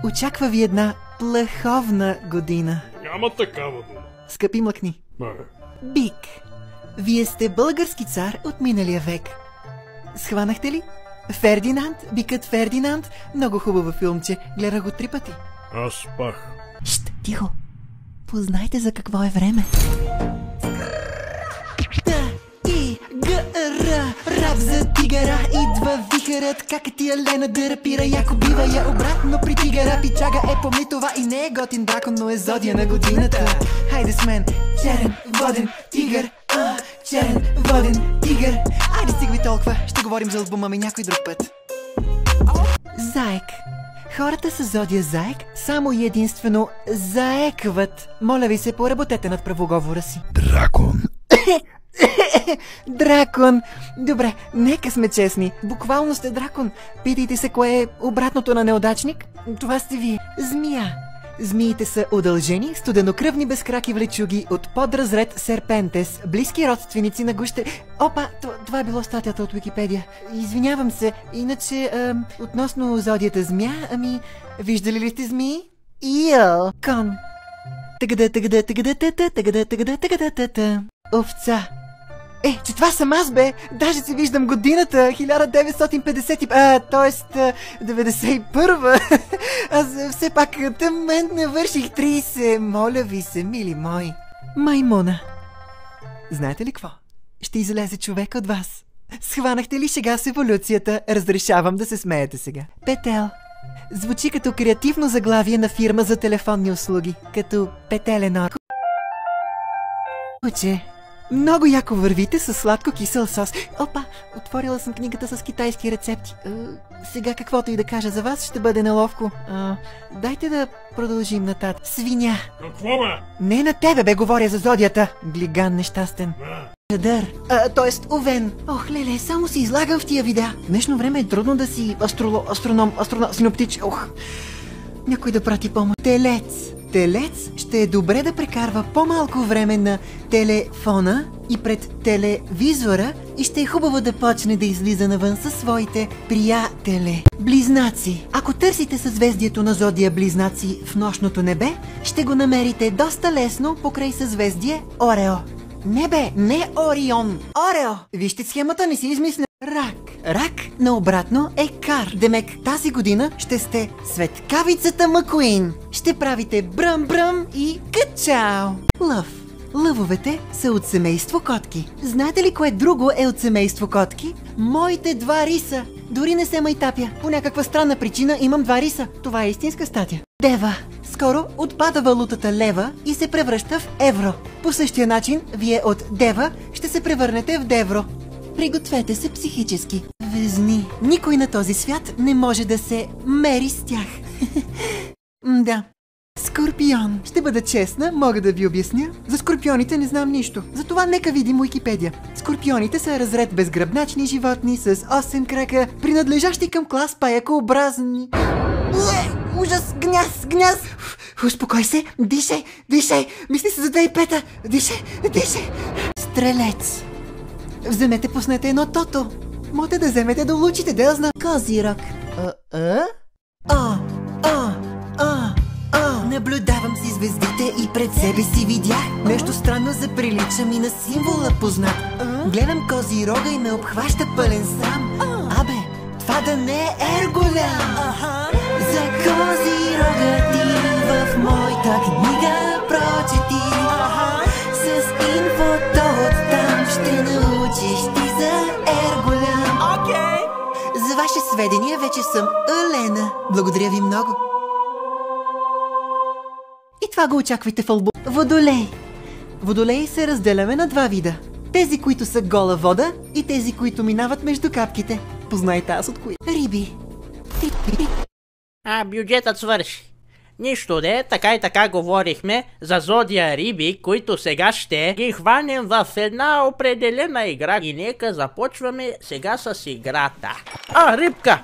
Очаква ви една плаховна година. Няма такава дума. Скъпи млъкни. Бик. Вие сте български цар от миналия век. Схванахте ли? Фердинанд, бикът Фердинанд. Много хубаво филмче. Гледах го 3 пъти. Аз спах. Шт, тихо. Познайте за какво е време. Рап за тигъра, идва вихърът. Как е тия Лена да рапира, яко бива я обратно при тигъра. Пичага е, помни това и не е готин дракон, но е зодия на годината. Хайде с мен, черен воден тигър. Черен воден тигър. Айде стигви толкова, ще говорим за албума ми някой друг път. Заек. Хората с зодия Заек само и единствено заекват. Моля ви се, поработете над правоговора си. Дракон. Дракон! Добре, нека сме честни. Буквално сте дракон. Питайте се кое е обратното на неудачник. Това сте вие. Змия. Змиите са удължени, студенокръвни безкраки влечуги от подразред Серпентес, близки родственици на гуще... Опа, това е било статията от Википедия. Извинявам се, иначе, относно зодията змия, виждали ли сте змии? Кон. Овца. Че това съм аз, бе! Даже си виждам годината, 1950, т.е. 91. Аз все пак тъмент навърших 30. Моля ви се, мили мои. Маймуна. Знаете ли какво? Ще излезе човек от вас. Схванахте ли шега с еволюцията? Разрешавам да се смеете сега. Петел. Звучи като креативно заглавие на фирма за телефонни услуги. Като Петеленор. Уче. Много яко вървите с сладко-кисел сос. Опа, отворила съм книгата с китайски рецепти. Сега каквото и да кажа за вас ще бъде неловко. Дайте да продължим нататък. Свиня. Какво бе? Не на тебе, бе, говоря за зодията. Глиган нещастен. Чадър. Тоест овен. Ох, леле, само си излагам в тия видеа. В днешно време е трудно да си астроном, синоптич. Ох. Някой да прати помощ. Телец. Телец ще е добре да прекарва по-малко време на телефона и пред телевизора и ще е хубаво да почне да излиза навън със своите приятели. Близнаци. Ако търсите съзвездието на зодия Близнаци в нощното небе, ще го намерите доста лесно покрай съзвездие Орео. Не Орион. Орео. Вижте схемата, не си измисля. Рак. Рак наобратно е кар. Демек тази година ще сте светкавицата Макуин. Ще правите бръм-бръм и качао. Лъв. Лъвовете са от семейство котки. Знаете ли кое друго е от семейство котки? Моите 2 риса. Дори не се майтапя. По някаква странна причина имам 2 риса. Това е истинска статия. Дева. Скоро отпада валутата лева и се превръща в евро. По същия начин, вие от дева ще се превърнете в девро. Пригответе се психически. Везни. Никой на този свят не може да се мери с тях. Да. Скорпион. Ще бъда честна, мога да ви обясня. За скорпионите не знам нищо. Затова нека видим Уикипедия. Скорпионите са разред безгръбначни животни с 8 крака, принадлежащи към клас паякообразни. Ужас! Гняз! Успокой се! Дишай! Мисли се за 2005-та! Дишай! Стрелец. Вземете, пуснете едно тото. Можете да вземете да улучите, да я знам. Козирог. Наблюдавам си звездите и пред себе си видях нещо странно, заприлича ми на символа познат. Гледам Козирога и ме обхваща пълен срам. Абе, това да не е Ерголям. За Козирога ти в моята книга прочети. С инфото оттам ще научиш ти за Ерголям. За ваше сведение вече съм Елена. Благодаря ви много. И това го очаквайте в албум. Водолей. Водолей се разделяме на 2 вида. Тези, които са гола вода и тези, които минават между капките. Познайте аз от кои. Риби. Бюджетът свърши. Нищо де, така и така говорихме за зодия Риби, които сега ще ги хванем в една определена игра. И нека започваме сега с играта. Рибка!